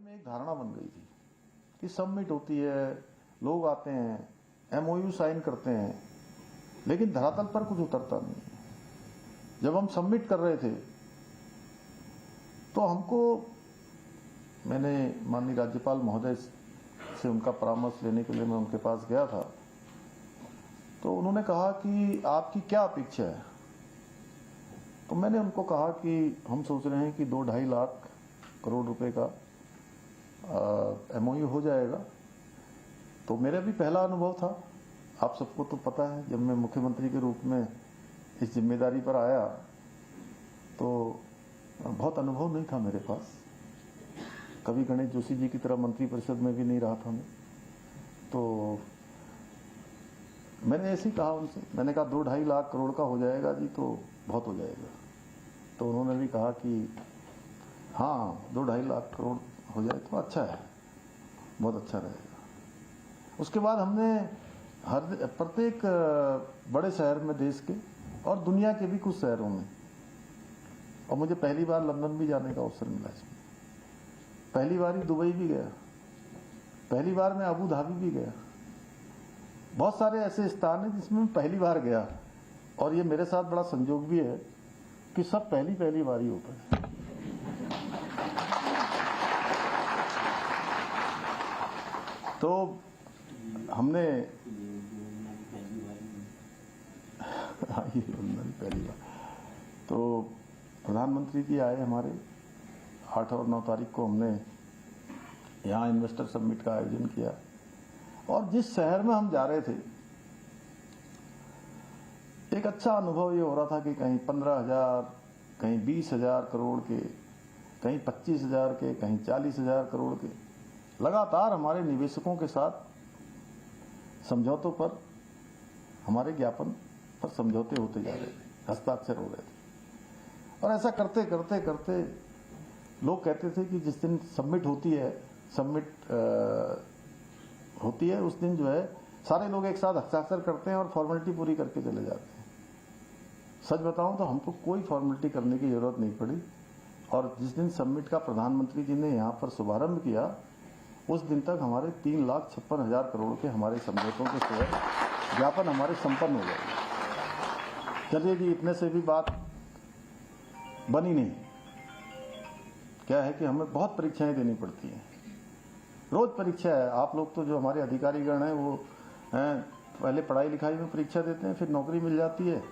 में एक धारणा बन गई थी कि सबमिट होती है, लोग आते हैं, एमओयू साइन करते हैं, लेकिन धरातल पर कुछ उतरता नहीं है। जब हम सबमिट कर रहे थे तो हमको, मैंने माननीय राज्यपाल महोदय से उनका परामर्श लेने के लिए मैं उनके पास गया था, तो उन्होंने कहा कि आपकी क्या अपेक्षा है। तो मैंने उनको कहा कि हम सोच रहे हैं कि 2-2.5 लाख करोड़ रुपए का एमओयू हो जाएगा। तो मेरा भी पहला अनुभव था, आप सबको तो पता है, जब मैं मुख्यमंत्री के रूप में इस जिम्मेदारी पर आया तो बहुत अनुभव नहीं था मेरे पास। कभी गणेश जोशी जी की तरह मंत्री परिषद में भी नहीं रहा था मैं। तो मैंने ऐसे ही कहा उनसे, मैंने कहा 2-2.5 लाख करोड़ का हो जाएगा जी, तो बहुत हो जाएगा। तो उन्होंने भी कहा कि हाँ 2-2.5 लाख करोड़ हो जाए तो अच्छा है, बहुत अच्छा रहेगा। उसके बाद हमने प्रत्येक बड़े शहर में देश के और दुनिया के भी कुछ शहरों में, और मुझे पहली बार लंदन भी जाने का अवसर मिला इसमें, पहली बार ही दुबई भी गया, पहली बार मैं अबू धाबी भी गया। बहुत सारे ऐसे स्थान हैं जिसमें मैं पहली बार गया, और ये मेरे साथ बड़ा संजोग भी है कि सब पहली बार ही होता है। तो हमने पहली बार तो प्रधानमंत्री जी आए हमारे, 8 और 9 तारीख को हमने यहाँ इन्वेस्टर समिट का आयोजन किया। और जिस शहर में हम जा रहे थे, एक अच्छा अनुभव ये हो रहा था कि कहीं 15,000, कहीं 20,000 करोड़ के, कहीं 25,000 के, कहीं 40,000 करोड़ के, लगातार हमारे निवेशकों के साथ समझौतों पर, हमारे ज्ञापन पर समझौते होते जा रहे थे, हस्ताक्षर हो रहे थे। और ऐसा करते करते करते लोग कहते थे कि जिस दिन सबमिट होती है उस दिन जो है सारे लोग एक साथ हस्ताक्षर करते हैं और फॉर्मेलिटी पूरी करके चले जाते हैं। सच बताऊं तो हमको कोई फॉर्मेलिटी करने की जरूरत नहीं पड़ी, और जिस दिन सबमिट का प्रधानमंत्री जी ने यहाँ पर शुभारंभ किया, उस दिन तक हमारे 3,56,000 करोड़ के हमारे समझौतों के शेयर ज्ञापन हमारे संपन्न हो गए। चलिए जी, इतने से भी बात बनी नहीं। क्या है कि हमें बहुत परीक्षाएं देनी पड़ती हैं, रोज परीक्षा है। आप लोग तो जो हमारे अधिकारीगण हैं वो पहले पढ़ाई लिखाई में परीक्षा देते हैं, फिर नौकरी मिल जाती है,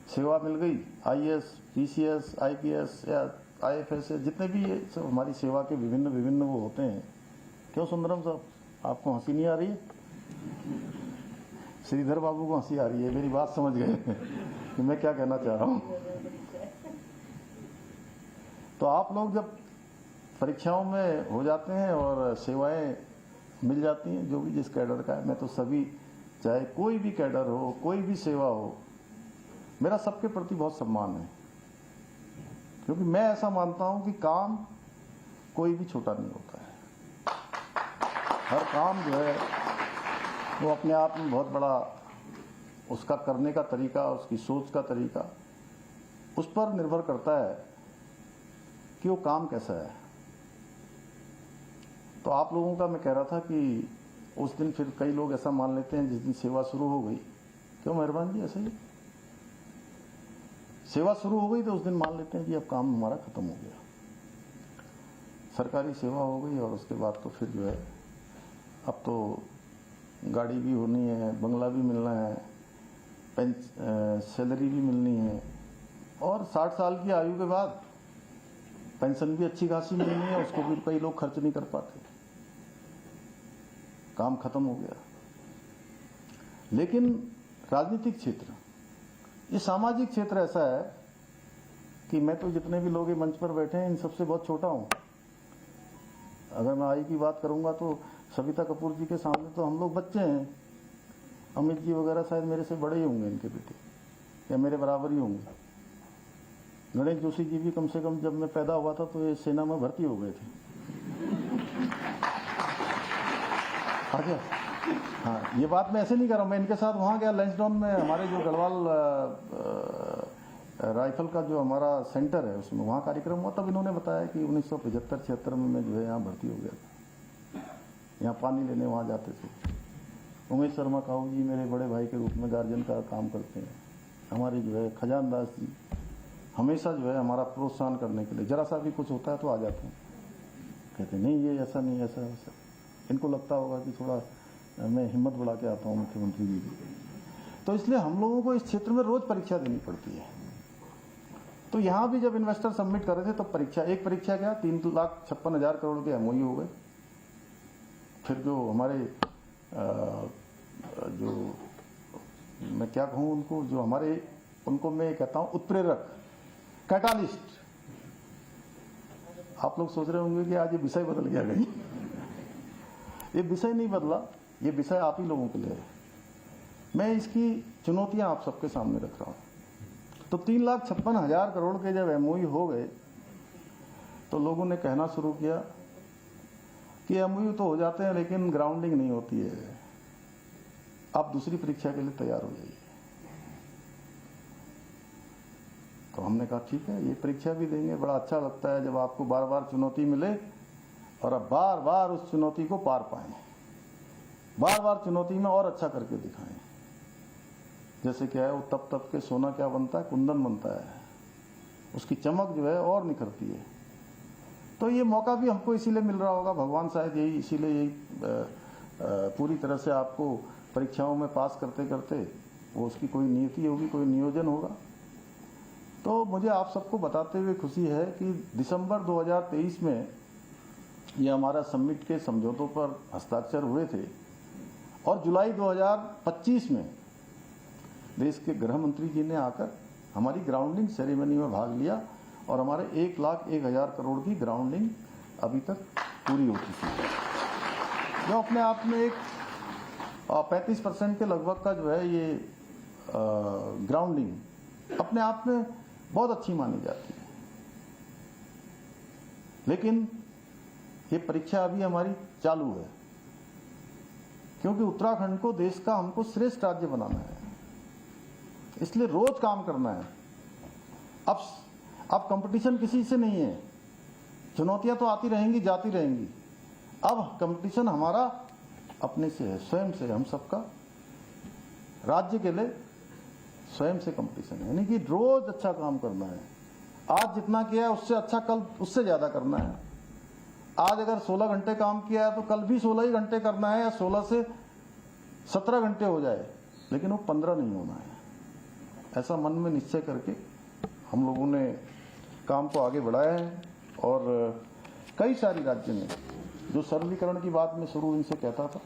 सेवा मिल गई, आईएएस, पीसीएस, आईपीएस या आईएफएस, जितने भी ये सब हमारी सेवा के विभिन्न वो होते हैं। क्यों सुंदरम साहब, आपको हंसी नहीं आ रही है? श्रीधर बाबू को हंसी आ रही है, मेरी बात समझ गए कि मैं क्या कहना चाह रहा हूं। तो आप लोग जब परीक्षाओं में हो जाते हैं और सेवाएं मिल जाती हैं, जो भी जिस कैडर का है, मैं तो सभी, चाहे कोई भी कैडर हो, कोई भी सेवा हो, मेरा सबके प्रति बहुत सम्मान है, क्योंकि मैं ऐसा मानता हूं कि काम कोई भी छोटा नहीं होता है। हर काम जो है वो अपने आप में बहुत बड़ा, उसका करने का तरीका, उसकी सोच का तरीका, उस पर निर्भर करता है कि वो काम कैसा है। तो आप लोगों का मैं कह रहा था कि उस दिन फिर कई लोग ऐसा मान लेते हैं जिस दिन सेवा शुरू हो गई, क्यों मेहरबान जी, ऐसा ही सेवा शुरू हो गई तो उस दिन मान लेते हैं कि अब काम हमारा खत्म हो गया, सरकारी सेवा हो गई, और उसके बाद तो फिर जो है अब तो गाड़ी भी होनी है, बंगला भी मिलना है, सैलरी भी मिलनी है, और 60 साल की आयु के बाद पेंशन भी अच्छी खासी मिलनी है, उसको भी कई लोग खर्च नहीं कर पाते, काम खत्म हो गया। लेकिन राजनीतिक क्षेत्र, ये सामाजिक क्षेत्र ऐसा है कि मैं तो जितने भी लोग मंच पर बैठे हैं इन सबसे बहुत छोटा हूं। अगर मैं आयु की बात करूंगा तो सविता कपूर जी के सामने तो हम लोग बच्चे हैं, अमित जी वगैरह शायद मेरे से बड़े ही होंगे, इनके बेटे, या मेरे बराबर ही होंगे। गणेश जोशी जी भी कम से कम जब मैं पैदा हुआ था तो ये सेना में भर्ती हो गए थे। अच्छा, हाँ, ये बात मैं ऐसे नहीं कर रहा हूँ, मैं इनके साथ वहाँ गया लंचडाउन में, हमारे जो गढ़वाल राइफल का जो हमारा सेंटर है उसमें वहाँ कार्यक्रम हुआ, तब इन्होंने बताया कि 1975-76 में मैं जो है यहाँ भर्ती हो गया था, यहाँ पानी लेने वहाँ जाते थे। उमेश शर्मा काऊ जी मेरे बड़े भाई के रूप में गार्जियन का काम करते हैं। हमारे जो है खजान दास जी हमेशा जो है हमारा प्रोत्साहन करने के लिए, जरा सा भी कुछ होता है तो आ जाते हैं, कहते नहीं ये ऐसा नहीं ऐसा ऐसा। इनको लगता होगा कि थोड़ा मैं हिम्मत बढ़ा के आता हूँ मुख्यमंत्री जी की, तो इसलिए हम लोगों को इस क्षेत्र में रोज परीक्षा देनी पड़ती है। तो यहाँ भी जब इन्वेस्टर सबमिट कर रहे थे तब परीक्षा, एक परीक्षा क्या 3,56,000 करोड़ के एमओयू हो गए। फिर जो हमारे जो मैं क्या कहूँ उनको, जो हमारे उनको मैं कहता हूँ उत्प्रेरक, कैटालिस्ट। आप लोग सोच रहे होंगे कि आज ये विषय बदल गया कहीं। ये विषय नहीं बदला, ये विषय आप ही लोगों के लिए है। मैं इसकी चुनौतियां आप सबके सामने रख रहा हूं। तो 3,56,000 करोड़ के जब एमओयू हो गए तो लोगों ने कहना शुरू किया कि एमओयू तो हो जाते हैं लेकिन ग्राउंडिंग नहीं होती है, आप दूसरी परीक्षा के लिए तैयार हो जाइए। तो हमने कहा ठीक है, ये परीक्षा भी देंगे। बड़ा अच्छा लगता है जब आपको बार बार चुनौती मिले और अब बार बार उस चुनौती को पार पाएं, बार बार चुनौती में और अच्छा करके दिखाएं। जैसे क्या है, वो तप तप के सोना क्या बनता है, कुंदन बनता है, उसकी चमक जो है और निखरती है। तो ये मौका भी हमको इसीलिए मिल रहा होगा, भगवान शायद यही इसीलिए यही पूरी तरह से आपको परीक्षाओं में पास करते करते वो उसकी कोई नीति होगी, कोई नियोजन होगा। तो मुझे आप सबको बताते हुए खुशी है कि दिसंबर 2023 में ये हमारा समिट के समझौतों पर हस्ताक्षर हुए थे और जुलाई 2025 में देश के गृह मंत्री जी ने आकर हमारी ग्राउंडिंग सेरेमनी में भाग लिया और हमारे 1,01,000 करोड़ की ग्राउंडिंग अभी तक पूरी हो चुकी है, जो अपने आप में एक 35% के लगभग का जो है ये ग्राउंडिंग अपने आप में बहुत अच्छी मानी जाती है। लेकिन ये परीक्षा अभी हमारी चालू है, क्योंकि उत्तराखंड को देश का हमको श्रेष्ठ राज्य बनाना है, इसलिए रोज काम करना है। अब कंपटीशन किसी से नहीं है, चुनौतियां तो आती रहेंगी जाती रहेंगी। अब कंपटीशन हमारा अपने से है, स्वयं से, हम सबका राज्य के लिए स्वयं से कंपटीशन है, यानी कि रोज अच्छा काम करना है। आज जितना किया है उससे अच्छा कल उससे ज्यादा करना है। आज अगर 16 घंटे काम किया है तो कल भी 16 ही घंटे करना है, या 16 से 17 घंटे हो जाए, लेकिन वो 15 नहीं होना है। ऐसा मन में निश्चय करके हम लोगों ने काम को आगे बढ़ाया है। और कई सारी राज्य में जो सरलीकरण की बात मैं शुरू इनसे कहता था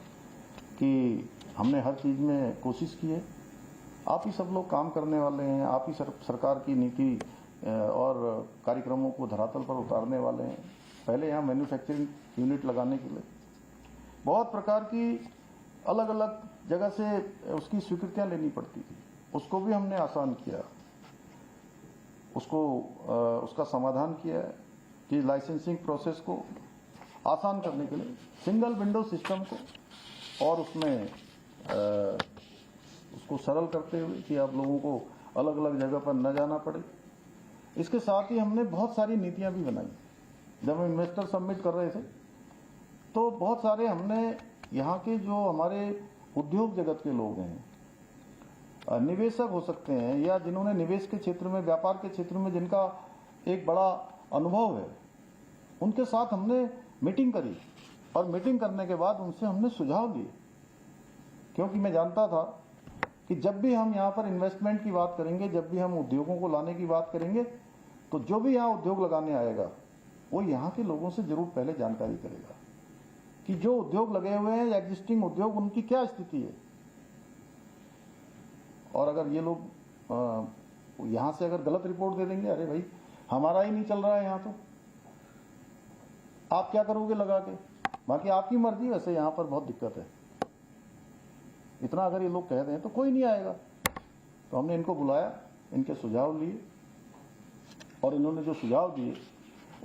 कि हमने हर चीज में कोशिश की है। आप ही सब लोग काम करने वाले हैं, आप ही सरकार की नीति और कार्यक्रमों को धरातल पर उतारने वाले हैं। पहले यहाँ मैन्युफैक्चरिंग यूनिट लगाने के लिए बहुत प्रकार की अलग अलग जगह से उसकी स्वीकृतियां लेनी पड़ती थी, उसको भी हमने आसान किया, उसका समाधान किया है कि लाइसेंसिंग प्रोसेस को आसान करने के लिए सिंगल विंडो सिस्टम को और उसमें उसको सरल करते हुए कि आप लोगों को अलग अलग जगह पर न जाना पड़े। इसके साथ ही हमने बहुत सारी नीतियां भी बनाई। जब हम इन्वेस्टर सबमिट कर रहे थे तो बहुत सारे हमने यहाँ के जो हमारे उद्योग जगत के लोग हैं, निवेशक हो सकते हैं, या जिन्होंने निवेश के क्षेत्र में, व्यापार के क्षेत्र में जिनका एक बड़ा अनुभव है, उनके साथ हमने मीटिंग करी और मीटिंग करने के बाद उनसे हमने सुझाव लिए। क्योंकि मैं जानता था कि जब भी हम यहाँ पर इन्वेस्टमेंट की बात करेंगे, जब भी हम उद्योगों को लाने की बात करेंगे, तो जो भी यहाँ उद्योग लगाने आएगा वो यहाँ के लोगों से जरूर पहले जानकारी करेगा कि जो उद्योग लगे हुए हैं, एग्जिस्टिंग उद्योग, उनकी क्या स्थिति है। और अगर ये लोग यहाँ से अगर गलत रिपोर्ट दे देंगे, अरे भाई हमारा ही नहीं चल रहा है यहाँ, तो आप क्या करोगे लगा के, बाकी आपकी मर्जी। वैसे यहाँ पर बहुत दिक्कत है, इतना अगर ये लोग कह दें तो कोई नहीं आएगा। तो हमने इनको बुलाया, इनके सुझाव लिए और इन्होंने जो सुझाव दिए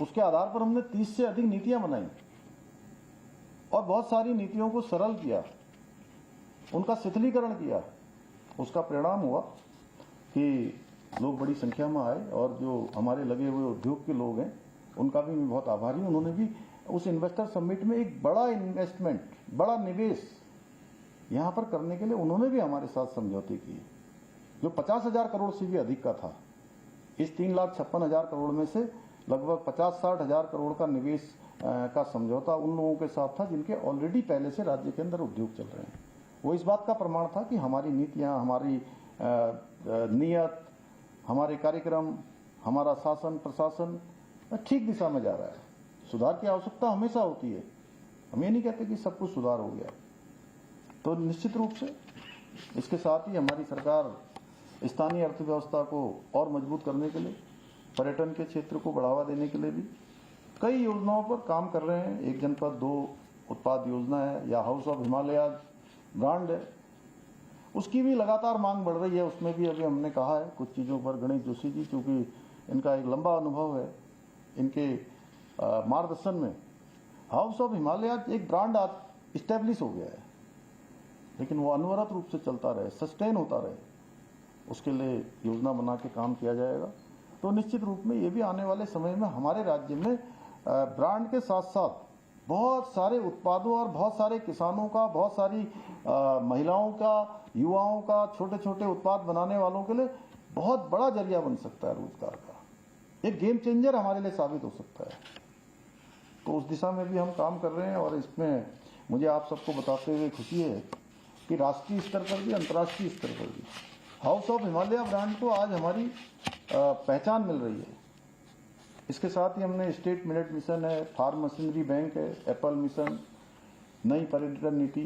उसके आधार पर हमने 30 से अधिक नीतियां बनाई और बहुत सारी नीतियों को सरल किया, उनका शिथिलीकरण किया। उसका परिणाम हुआ कि लोग बड़ी संख्या में आए और जो हमारे लगे हुए उद्योग के लोग हैं उनका भी मैं बहुत आभारी हूं। उन्होंने भी उस इन्वेस्टर समिट में एक बड़ा इन्वेस्टमेंट, बड़ा निवेश यहां पर करने के लिए उन्होंने भी हमारे साथ समझौते किए, जो 50,000 करोड़ से भी अधिक का था। इस 3,56,000 करोड़ में से लगभग 50-60 हजार करोड़ का निवेश का समझौता उन लोगों के साथ था जिनके ऑलरेडी पहले से राज्य के अंदर उद्योग चल रहे हैं। वो इस बात का प्रमाण था कि हमारी नीतियां, हमारी नीयत, हमारे कार्यक्रम, हमारा शासन प्रशासन ठीक दिशा में जा रहा है। सुधार की आवश्यकता हमेशा होती है, हम ये नहीं कहते कि सब कुछ सुधार हो गया। तो निश्चित रूप से इसके साथ ही हमारी सरकार स्थानीय अर्थव्यवस्था को और मजबूत करने के लिए, पर्यटन के क्षेत्र को बढ़ावा देने के लिए भी कई योजनाओं पर काम कर रहे हैं। एक जनपद 2 उत्पाद योजना है, या हाउस ऑफ हिमालय ब्रांड है, उसकी भी लगातार मांग बढ़ रही है। उसमें भी अभी हमने कहा है कुछ चीज़ों पर गणेश जोशी जी, चूंकि इनका एक लंबा अनुभव है, इनके मार्गदर्शन में हाउस ऑफ हिमालय एक ब्रांड आज इस्टेब्लिश हो गया है, लेकिन वो अनवरत रूप से चलता रहे, सस्टेन होता रहे, उसके लिए योजना बना के काम किया जाएगा। तो निश्चित रूप में ये भी आने वाले समय में हमारे राज्य में ब्रांड के साथ साथ बहुत सारे उत्पादों और बहुत सारे किसानों का, बहुत सारी महिलाओं का, युवाओं का, छोटे छोटे उत्पाद बनाने वालों के लिए बहुत बड़ा जरिया बन सकता है रोजगार का। एक गेम चेंजर हमारे लिए साबित हो सकता है। तो उस दिशा में भी हम काम कर रहे हैं और इसमें मुझे आप सबको बताते हुए खुशी है कि राष्ट्रीय स्तर पर भी, अंतर्राष्ट्रीय स्तर पर भी हाउस ऑफ हिमालय ब्रांड को आज हमारी पहचान मिल रही है। इसके साथ ही हमने स्टेट मिलेट मिशन है, फार्म मशीनरी बैंक है, एप्पल मिशन, नई पर्यटन नीति,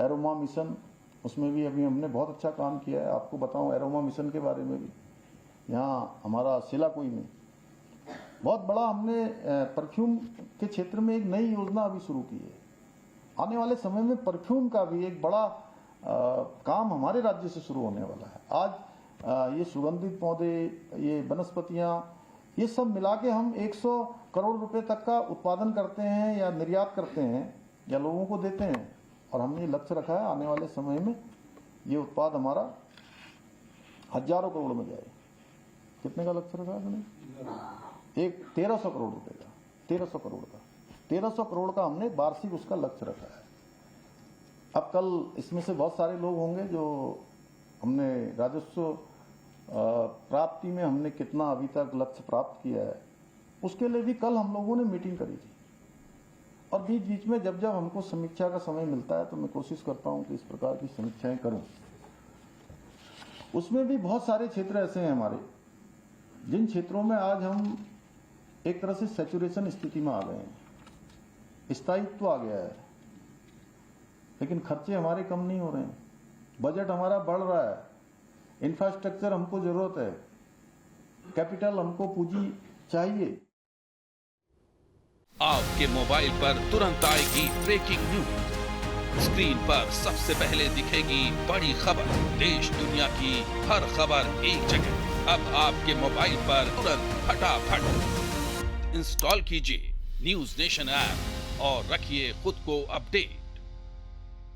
एरोमा मिशन, उसमें भी अभी हमने बहुत अच्छा काम किया है। आपको बताऊं एरोमा मिशन के बारे में भी, यहाँ हमारा सिलाकुई में बहुत बड़ा हमने परफ्यूम के क्षेत्र में एक नई योजना अभी शुरू की है। आने वाले समय में परफ्यूम का भी एक बड़ा काम हमारे राज्य से शुरू होने वाला है। आज ये सुगंधित पौधे, ये वनस्पतियां, ये सब मिला के हम 100 करोड़ रुपए तक का उत्पादन करते हैं या निर्यात करते हैं या लोगों को देते हैं। और हमने ये लक्ष्य रखा है आने वाले समय में ये उत्पाद हमारा हजारों करोड़ में जाए। कितने का लक्ष्य रखा है हमने? 1300 करोड़ रुपए का, 1300 करोड़ का, 1300 करोड़ का हमने वार्षिक उसका लक्ष्य रखा है। अब कल इसमें से बहुत सारे लोग होंगे जो हमने राजस्व प्राप्ति में हमने कितना अभी तक लक्ष्य प्राप्त किया है, उसके लिए भी कल हम लोगों ने मीटिंग करी थी। और बीच बीच में जब जब हमको समीक्षा का समय मिलता है तो मैं कोशिश करता हूं कि इस प्रकार की समीक्षाएं करूं। उसमें भी बहुत सारे क्षेत्र ऐसे हैं हमारे जिन क्षेत्रों में आज हम एक तरह से सैचुरेशन स्थिति में आ गए हैं, स्थायित्व आ गया है, लेकिन खर्चे हमारे कम नहीं हो रहे हैं, बजट हमारा बढ़ रहा है, इंफ्रास्ट्रक्चर हमको जरूरत है, कैपिटल हमको पूंजी चाहिए। आपके मोबाइल पर तुरंत आएगी ब्रेकिंग न्यूज, स्क्रीन पर सबसे पहले दिखेगी बड़ी खबर, देश दुनिया की हर खबर एक जगह। अब आपके मोबाइल पर तुरंत फटाफट इंस्टॉल कीजिए न्यूज नेशन ऐप और रखिए खुद को अपडेट।